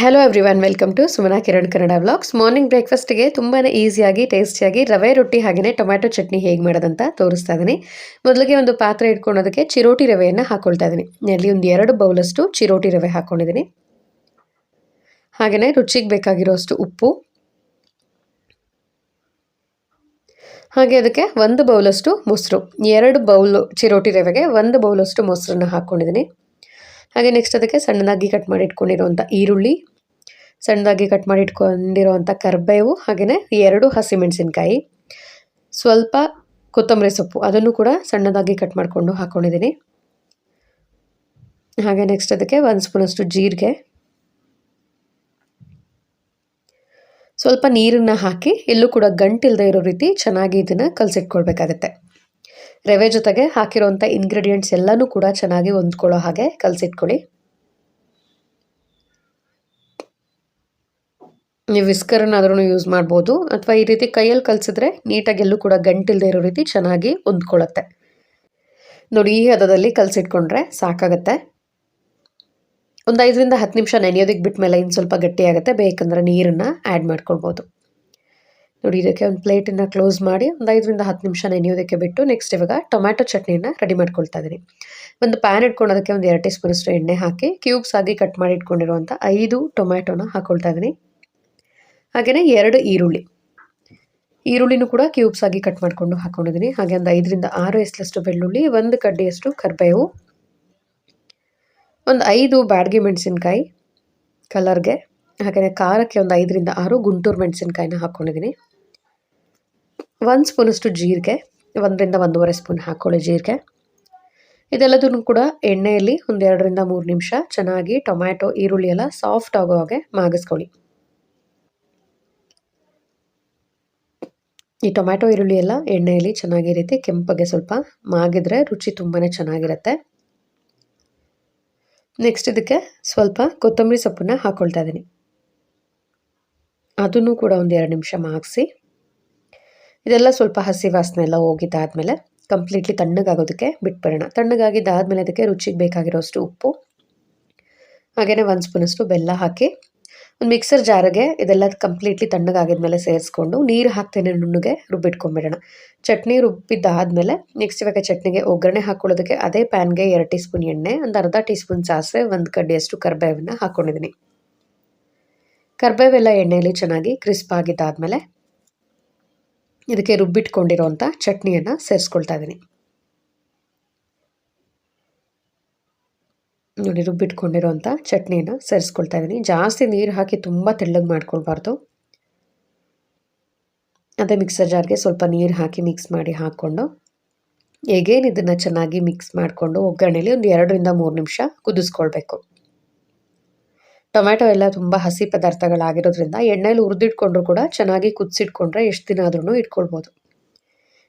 Hello everyone, welcome to Sumana Kiran Kannada vlogs. Morning ಬ್ರೇಕ್ಫಾಸ್ಟ್ಗೆ ತುಂಬಾ ಈಸಿಯಾಗಿ ಟೇಸ್ಟಿಯಾಗಿ ರವೆ ರೊಟ್ಟಿ ಹಾಗೆಯೇ ಟೊಮ್ಯಾಟೊ ಚಟ್ನಿ ಹೇಗೆ ಮಾಡೋದಂತ ತೋರಿಸ್ತಾ ಇದ್ದೀನಿ. ಮೊದಲಿಗೆ ಒಂದು ಪಾತ್ರೆ ಇಟ್ಕೊಳ್ಳೋದಕ್ಕೆ ಚಿರೋಟಿ ರವೆಯನ್ನು ಹಾಕೊಳ್ತಾ ಇದ್ದೀನಿ. ಇಲ್ಲಿ ಒಂದು 2 ಬೌಲಷ್ಟು ಚಿರೋಟಿ ರವೆ ಹಾಕ್ಕೊಂಡಿದ್ದೀನಿ. ಹಾಗೆಯೇ ರುಚಿಗೆ ಬೇಕಾಗಿರೋಷ್ಟು ಉಪ್ಪು, ಹಾಗೆ ಅದಕ್ಕೆ 1 ಬೌಲಷ್ಟು ಮೊಸರು. 2 ಬೌಲ್ ಚಿರೋಟಿ ರವೆಗೆ 1 ಬೌಲಷ್ಟು ಮೊಸರನ್ನ ಹಾಕ್ಕೊಂಡಿದ್ದೀನಿ. ಹಾಗೆ ನೆಕ್ಸ್ಟ್ ಅದಕ್ಕೆ ಸಣ್ಣದಾಗಿ ಕಟ್ ಮಾಡಿ ಇಟ್ಕೊಂಡಿರುವಂಥ ಈರುಳ್ಳಿ, ಸಣ್ಣದಾಗಿ ಕಟ್ ಮಾಡಿ ಇಟ್ಕೊಂಡಿರುವಂಥ ಕರಿಬೇವು, ಹಾಗೆಯೇ 2 ಹಸಿಮೆಣಸಿನ್ಕಾಯಿ, ಸ್ವಲ್ಪ ಕೊತ್ತಂಬರಿ ಸೊಪ್ಪು, ಅದನ್ನು ಕೂಡ ಸಣ್ಣದಾಗಿ ಕಟ್ ಮಾಡಿಕೊಂಡು ಹಾಕ್ಕೊಂಡಿದ್ದೀನಿ. ಹಾಗೆ ನೆಕ್ಸ್ಟ್ ಅದಕ್ಕೆ 1 ಸ್ಪೂನಷ್ಟು ಜೀರಿಗೆ, ಸ್ವಲ್ಪ ನೀರನ್ನು ಹಾಕಿ ಎಲ್ಲೂ ಕೂಡ ಗಂಟಿಲ್ಲದೆ ಇರೋ ರೀತಿ ಚೆನ್ನಾಗಿ ಇದನ್ನು ಕಲಸಿಟ್ಕೊಳ್ಬೇಕಾಗತ್ತೆ. ರವೆ ಜೊತೆಗೆ ಹಾಕಿರೋಂಥ ಇಂಗ್ರೀಡಿಯೆಂಟ್ಸ್ ಎಲ್ಲನೂ ಕೂಡ ಚೆನ್ನಾಗಿ ಹೊಂದ್ಕೊಳ್ಳೋ ಹಾಗೆ ಕಲಸಿಟ್ಕೊಳ್ಳಿ. ನೀವು ವಿಸ್ಕರನ್ನಾದ್ರೂ ಯೂಸ್ ಮಾಡ್ಬೋದು, ಅಥವಾ ಈ ರೀತಿ ಕೈಯಲ್ಲಿ ಕಲಸಿದ್ರೆ ನೀಟಾಗಿ ಎಲ್ಲೂ ಕೂಡ ಗಂಟಿಲ್ಲದೆ ಇರೋ ರೀತಿ ಚೆನ್ನಾಗಿ ಹೊಂದ್ಕೊಳ್ಳುತ್ತೆ. ನೋಡಿ, ಈ ಹದದಲ್ಲಿ ಕಲಸಿಟ್ಕೊಂಡ್ರೆ ಸಾಕಾಗತ್ತೆ. ಒಂದು 5ರಿಂದ 10 ನಿಮಿಷ ನೆನೆಯೋದಕ್ಕೆ ಬಿಟ್ಟ ಮೇಲೆ ಇನ್ನು ಸ್ವಲ್ಪ ಗಟ್ಟಿಯಾಗುತ್ತೆ. ಬೇಕಂದ್ರೆ ನೀರನ್ನು ಆ್ಯಡ್ ಮಾಡ್ಕೊಳ್ಬೋದು. ನೋಡಿ, ಇದಕ್ಕೆ ಒಂದು ಪ್ಲೇಟನ್ನು ಕ್ಲೋಸ್ ಮಾಡಿ ಒಂದು 5ರಿಂದ 10 ನಿಮಿಷ ನೆನೆಯೋದಕ್ಕೆ ಬಿಟ್ಟು ನೆಕ್ಸ್ಟ್ ಇವಾಗ ಟೊಮ್ಯಾಟೊ ಚಟ್ನಿಯನ್ನು ರೆಡಿ ಮಾಡ್ಕೊಳ್ತಾ ಇದ್ದೀನಿ. ಒಂದು ಪ್ಯಾನ್ ಇಟ್ಕೊಳ್ಳೋದಕ್ಕೆ ಒಂದು 2 ಟೀ ಸ್ಪೂನಷ್ಟು ಎಣ್ಣೆ ಹಾಕಿ ಕ್ಯೂಬ್ಸ್ ಆಗಿ ಕಟ್ ಮಾಡಿ ಇಟ್ಕೊಂಡಿರುವಂಥ 5 ಟೊಮ್ಯಾಟೊನ ಹಾಕ್ಕೊಳ್ತಾ ಇದ್ದೀನಿ. ಹಾಗೆಯೇ 2 ಈರುಳ್ಳಿನೂ ಕೂಡ ಕ್ಯೂಬ್ಸ್ ಆಗಿ ಕಟ್ ಮಾಡಿಕೊಂಡು ಹಾಕ್ಕೊಂಡಿದ್ದೀನಿ. ಹಾಗೆ ಒಂದು 5ರಿಂದ 6 ಎಸಳಷ್ಟು ಬೆಳ್ಳುಳ್ಳಿ, 1 ಕಡ್ಡಿಯಷ್ಟು ಕರಿಬೇವು, ಒಂದು 5 ಬ್ಯಾಡಗಿ ಮೆಣಸಿನ್ಕಾಯಿ ಕಲರ್ಗೆ, ಹಾಗೆಯೇ ಖಾರಕ್ಕೆ ಒಂದು 5ರಿಂದ 6 ಗುಂಟೂರು ಮೆಣಸಿನ್ಕಾಯಿನ ಹಾಕ್ಕೊಂಡಿದ್ದೀನಿ. 1 ಸ್ಪೂನಷ್ಟು ಜೀರಿಗೆ, 1ರಿಂದ 1.5 ಸ್ಪೂನ್ ಹಾಕ್ಕೊಳ್ಳಿ ಜೀರಿಗೆ. ಇದೆಲ್ಲದನ್ನು ಕೂಡ ಎಣ್ಣೆಯಲ್ಲಿ ಒಂದು 2ರಿಂದ 3 ನಿಮಿಷ ಚೆನ್ನಾಗಿ ಟೊಮ್ಯಾಟೊ ಈರುಳ್ಳಿ ಎಲ್ಲ ಸಾಫ್ಟ್ ಆಗೋ ಹಾಗೆ ಮಾಗಿಸ್ಕೊಳ್ಳಿ. ಈ ಟೊಮ್ಯಾಟೊ ಈರುಳ್ಳಿ ಎಲ್ಲ ಎಣ್ಣೆಯಲ್ಲಿ ಚೆನ್ನಾಗಿ ರೀತಿ ಕೆಂಪಗೆ ಸ್ವಲ್ಪ ಮಾಗಿದ್ರೆ ರುಚಿ ತುಂಬಾ ಚೆನ್ನಾಗಿರುತ್ತೆ. ನೆಕ್ಸ್ಟ್ ಇದಕ್ಕೆ ಸ್ವಲ್ಪ ಕೊತ್ತಂಬರಿ ಸೊಪ್ಪನ್ನ ಹಾಕ್ಕೊಳ್ತಾ ಇದ್ದೀನಿ. ಅದನ್ನು ಕೂಡ ಒಂದು 2 ನಿಮಿಷ ಮಾಗಿಸಿ ಇದೆಲ್ಲ ಸ್ವಲ್ಪ ಹಸಿ ವಾಸನೆ ಎಲ್ಲ ಹೋಗಿದ್ದಾದಮೇಲೆ ಕಂಪ್ಲೀಟ್ಲಿ ತಣ್ಣಗಾಗೋದಕ್ಕೆ ಬಿಟ್ಬಿಡೋಣ. ತಣ್ಣಗಾಗಿದ್ದಾದಮೇಲೆ ಅದಕ್ಕೆ ರುಚಿಗೆ ಬೇಕಾಗಿರೋಷ್ಟು ಉಪ್ಪು, ಹಾಗೆಯೇ 1 ಸ್ಪೂನಷ್ಟು ಬೆಲ್ಲ ಹಾಕಿ ಒಂದು ಮಿಕ್ಸರ್ ಜಾರಿಗೆ ಇದೆಲ್ಲ ಕಂಪ್ಲೀಟ್ಲಿ ತಣ್ಣಗಾಗಿದ್ಮೇಲೆ ಸೇರಿಸ್ಕೊಂಡು ನೀರು ಹಾಕ್ತೇನೆ ನುಣ್ಣಗೆ ರುಬ್ಬಿಟ್ಕೊಂಡ್ಬಿಡೋಣ. ಚಟ್ನಿ ರುಬ್ಬಿದ್ದಾದಮೇಲೆ ನೆಕ್ಸ್ಟ್ ಇವಾಗ ಚಟ್ನಿಗೆ ಒಗ್ಗರಣೆ ಹಾಕ್ಕೊಳ್ಳೋದಕ್ಕೆ ಅದೇ ಪ್ಯಾನ್ಗೆ 2 ಟೀ ಸ್ಪೂನ್ ಎಣ್ಣೆ, ಒಂದು ಅರ್ಧ ಟೀ ಸ್ಪೂನ್ ಸಾಸಿವೆ, 1 ಕಡ್ಡಿಯಷ್ಟು ಕರಿಬೇವನ್ನು ಹಾಕ್ಕೊಂಡಿದ್ದೀನಿ. ಕರಿಬೇವೆಲ್ಲ ಎಣ್ಣೆಯಲ್ಲಿ ಚೆನ್ನಾಗಿ ಕ್ರಿಸ್ಪ್ ಆಗಿದ್ದಾದಮೇಲೆ ಇದಕ್ಕೆ ರುಬ್ಬಿಟ್ಕೊಂಡಿರೋಂಥ ಚಟ್ನಿಯನ್ನು ಸೇರಿಸ್ಕೊಳ್ತಾ ಇದ್ದೀನಿ. ನೋಡಿ, ರುಬ್ಬಿಟ್ಕೊಂಡಿರೋಂಥ ಚಟ್ನಿಯನ್ನು ಸೇರಿಸ್ಕೊಳ್ತಾ ಇದ್ದೀನಿ. ಜಾಸ್ತಿ ನೀರು ಹಾಕಿ ತುಂಬ ತೆಳ್ಳಗೆ ಮಾಡ್ಕೊಳ್ಬಾರ್ದು. ಅದೇ ಮಿಕ್ಸರ್ ಜಾರ್ಗೆ ಸ್ವಲ್ಪ ನೀರು ಹಾಕಿ ಮಿಕ್ಸ್ ಮಾಡಿ ಹಾಕ್ಕೊಂಡು ಹೇಗೇನು ಇದನ್ನು ಚೆನ್ನಾಗಿ ಮಿಕ್ಸ್ ಮಾಡಿಕೊಂಡು ಒಗ್ಗರಣೆಯಲ್ಲಿ ಒಂದು 2ರಿಂದ 3 ನಿಮಿಷ ಕುದಿಸ್ಕೊಳ್ಬೇಕು. ಟೊಮ್ಯಾಟೊ ಎಲ್ಲ ತುಂಬ ಹಸಿ ಪದಾರ್ಥಗಳಾಗಿರೋದ್ರಿಂದ ಎಣ್ಣೆಯಲ್ಲಿ ಹುರಿದಿಟ್ಕೊಂಡ್ರು ಕೂಡ ಚೆನ್ನಾಗಿ ಕುದಿಸಿಟ್ಕೊಂಡ್ರೆ ಎಷ್ಟು ದಿನ ಆದ್ರೂ ಇಟ್ಕೊಳ್ಬೋದು.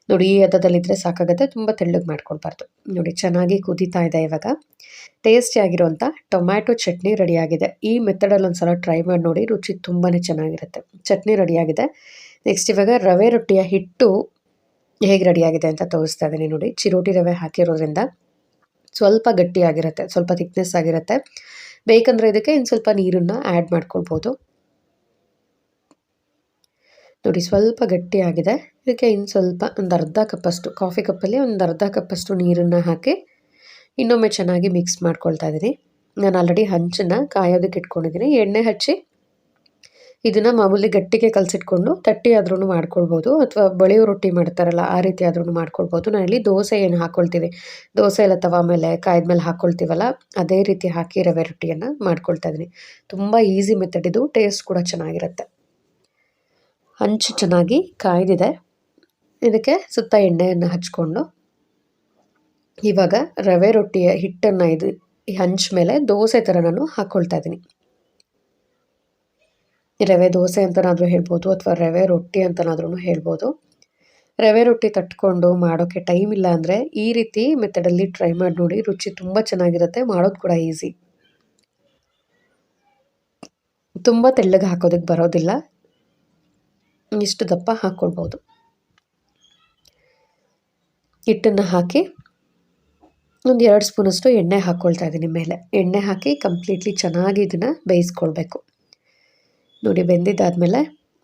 ನೋಡಿ, ಈ ಹದದಲ್ಲಿದ್ದರೆ ಸಾಕಾಗುತ್ತೆ, ತುಂಬ ತೆಳ್ಳಗೆ ಮಾಡ್ಕೊಳ್ಬಾರ್ದು. ನೋಡಿ, ಚೆನ್ನಾಗಿ ಕುದೀತಾ ಇದೆ. ಇವಾಗ ಟೇಸ್ಟಿಯಾಗಿರುವಂಥ ಟೊಮ್ಯಾಟೊ ಚಟ್ನಿ ರೆಡಿಯಾಗಿದೆ. ಈ ಮೆಥಡಲ್ಲಿ ಒಂದು ಸಲ ಟ್ರೈ ಮಾಡಿ ನೋಡಿ, ರುಚಿ ತುಂಬಾ ಚೆನ್ನಾಗಿರುತ್ತೆ. ಚಟ್ನಿ ರೆಡಿಯಾಗಿದೆ. ನೆಕ್ಸ್ಟ್ ಇವಾಗ ರವೆ ರೊಟ್ಟಿಯ ಹಿಟ್ಟು ಹೇಗೆ ರೆಡಿಯಾಗಿದೆ ಅಂತ ತೋರಿಸ್ತಾ ಇದ್ದೀನಿ. ನೋಡಿ, ಚಿರೋಟಿ ರವೆ ಹಾಕಿರೋದ್ರಿಂದ ಸ್ವಲ್ಪ ಗಟ್ಟಿಯಾಗಿರುತ್ತೆ, ಸ್ವಲ್ಪ ಥಿಕ್ನೆಸ್ ಆಗಿರುತ್ತೆ. ಬೇಕಂದರೆ ಇದಕ್ಕೆ ಇನ್ನು ಸ್ವಲ್ಪ ನೀರನ್ನು ಆ್ಯಡ್ ಮಾಡ್ಕೊಳ್ಬೋದು. ನೋಡಿ, ಸ್ವಲ್ಪ ಗಟ್ಟಿಯಾಗಿದೆ. ಇದಕ್ಕೆ ಇನ್ನು ಸ್ವಲ್ಪ ಒಂದು ಅರ್ಧ ಕಪ್ಪಷ್ಟು, ಕಾಫಿ ಕಪ್ಪಲ್ಲಿ ಒಂದು ಅರ್ಧ ಕಪ್ಪಷ್ಟು ನೀರನ್ನು ಹಾಕಿ ಇನ್ನೊಮ್ಮೆ ಚೆನ್ನಾಗಿ ಮಿಕ್ಸ್ ಮಾಡ್ಕೊಳ್ತಾ ಇದ್ದೀನಿ. ನಾನು ಆಲ್ರೆಡಿ ಹಂಚನ್ನು ಕಾಯೋದಕ್ಕೆ ಇಟ್ಕೊಂಡಿದ್ದೀನಿ. ಎಣ್ಣೆ ಹಚ್ಚಿ ಇದನ್ನು ಮಾಮೂಲಿ ಗಟ್ಟಿಗೆ ಕಲಸಿಟ್ಕೊಂಡು ತಟ್ಟಿ ಆದ್ರೂ ಮಾಡ್ಕೊಳ್ಬೋದು, ಅಥವಾ ಬಳಿಯೋ ರೊಟ್ಟಿ ಮಾಡ್ತಾರಲ್ಲ ಆ ರೀತಿ ಆದ್ರೂ ಮಾಡ್ಕೊಳ್ಬೋದು. ನಾನಿಲ್ಲಿ ದೋಸೆ ಏನು ಹಾಕ್ಕೊಳ್ತೀವಿ, ದೋಸೆ ಎಲ್ಲ ತವ ಮೇಲೆ ಕಾಯ್ದ ಮೇಲೆ ಹಾಕ್ಕೊಳ್ತೀವಲ್ಲ ಅದೇ ರೀತಿ ಹಾಕಿ ರವೆ ರೊಟ್ಟಿಯನ್ನು ಮಾಡ್ಕೊಳ್ತಾ ಇದ್ದೀನಿ. ತುಂಬ ಈಸಿ ಮೆಥಡ್ ಇದು, ಟೇಸ್ಟ್ ಕೂಡ ಚೆನ್ನಾಗಿರುತ್ತೆ. ಹಂಚು ಚೆನ್ನಾಗಿ ಕಾಯ್ದಿದೆ. ಇದಕ್ಕೆ ಸುತ್ತ ಎಣ್ಣೆಯನ್ನು ಹಚ್ಕೊಂಡು ಇವಾಗ ರವೆ ರೊಟ್ಟಿಯ ಹಿಟ್ಟನ್ನು ಈ ಹಂಚು ಮೇಲೆ ದೋಸೆ ಥರ ನಾನು ಹಾಕ್ಕೊಳ್ತಾ ಇದ್ದೀನಿ. ರವೆ ದೋಸೆ ಅಂತನಾದರೂ ಹೇಳ್ಬೋದು, ಅಥವಾ ರವೆ ರೊಟ್ಟಿ ಅಂತನಾದ್ರೂ ಹೇಳ್ಬೋದು. ರವೆ ರೊಟ್ಟಿ ತಟ್ಕೊಂಡು ಮಾಡೋಕ್ಕೆ ಟೈಮ್ ಇಲ್ಲ ಅಂದರೆ ಈ ರೀತಿ ಮೆಥಡಲ್ಲಿ ಟ್ರೈ ಮಾಡಿ ನೋಡಿ, ರುಚಿ ತುಂಬ ಚೆನ್ನಾಗಿರುತ್ತೆ, ಮಾಡೋದು ಕೂಡ ಈಸಿ. ತುಂಬ ತೆಳ್ಳಗೆ ಹಾಕೋದಕ್ಕೆ ಬರೋದಿಲ್ಲ, ಇಷ್ಟು ದಪ್ಪ ಹಾಕ್ಕೊಳ್ಬೋದು. ಹಿಟ್ಟನ್ನು ಹಾಕಿ ಒಂದು 2 ಸ್ಪೂನಷ್ಟು ಎಣ್ಣೆ ಹಾಕ್ಕೊಳ್ತಾ ಇದ್ದೀನಿ ಮೇಲೆ. ಎಣ್ಣೆ ಹಾಕಿ ಕಂಪ್ಲೀಟ್ಲಿ ಚೆನ್ನಾಗಿ ಇದನ್ನು ಬೇಯಿಸ್ಕೊಳ್ಬೇಕು. ನೋಡಿ ಬೆಂದಿದ್ದಾದಮೇಲೆ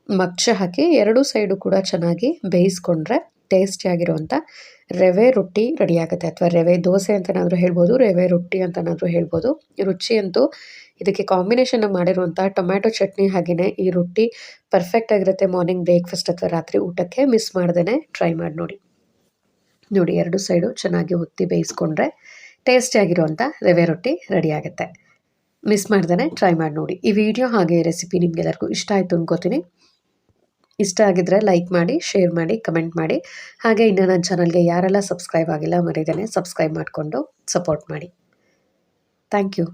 ಮಗ್ಚ ಹಾಕಿ ಎರಡೂ ಸೈಡು ಕೂಡ ಚೆನ್ನಾಗಿ ಬೇಯಿಸ್ಕೊಂಡ್ರೆ ಟೇಸ್ಟಿಯಾಗಿರುವಂಥ ರವೆ ರೊಟ್ಟಿ ರೆಡಿ ಆಗುತ್ತೆ, ಅಥವಾ ರವೆ ದೋಸೆ ಅಂತನಾದರೂ ಹೇಳ್ಬೋದು, ರವೆ ರೊಟ್ಟಿ ಅಂತನಾದರೂ ಹೇಳ್ಬೋದು. ರುಚಿ ಅಂತೂ ಇದಕ್ಕೆ ಕಾಂಬಿನೇಷನ್ ಮಾಡಿರುವಂಥ ಟೊಮ್ಯಾಟೊ ಚಟ್ನಿ ಹಾಗೆಯೇ ಈ ರೊಟ್ಟಿ ಪರ್ಫೆಕ್ಟ್ ಆಗಿರುತ್ತೆ ಮಾರ್ನಿಂಗ್ ಬ್ರೇಕ್ಫಾಸ್ಟ್ ಅಥವಾ ರಾತ್ರಿ ಊಟಕ್ಕೆ. ಮಿಸ್ ಮಾಡ್ದೇ ಟ್ರೈ ಮಾಡಿ ನೋಡಿ. ನೋಡಿ ಎರಡು ಸೈಡು ಚೆನ್ನಾಗಿ ಒತ್ತಿ ಬೇಯಿಸ್ಕೊಂಡ್ರೆ ಟೇಸ್ಟಿಯಾಗಿರುವಂಥ ರವೆ ರೊಟ್ಟಿ ರೆಡಿ ಆಗುತ್ತೆ. ಮಿಸ್ ಮಾಡ್ದೇ ಟ್ರೈ ಮಾಡಿ ನೋಡಿ. ಈ ವಿಡಿಯೋ ಹಾಗೆ ರೆಸಿಪಿ ನಿಮಗೆಲ್ಲರಿಗೂ ಇಷ್ಟ ಆಯಿತು ಅನ್ಕೋತೀನಿ. ಇಷ್ಟ ಆಗಿದ್ರೆ ಲೈಕ್ ಮಾಡಿ, ಶೇರ್ ಮಾಡಿ, ಕಮೆಂಟ್ ಮಾಡಿ. ಹಾಗೆ ಇನ್ನು ನನ್ನ ಚಾನಲ್ಗೆ ಯಾರೆಲ್ಲ ಸಬ್ಸ್ಕ್ರೈಬ್ ಆಗಿಲ್ಲ ಮರಿದೇನೆ ಸಬ್ಸ್ಕ್ರೈಬ್ ಮಾಡಿಕೊಂಡು ಸಪೋರ್ಟ್ ಮಾಡಿ. Thank you.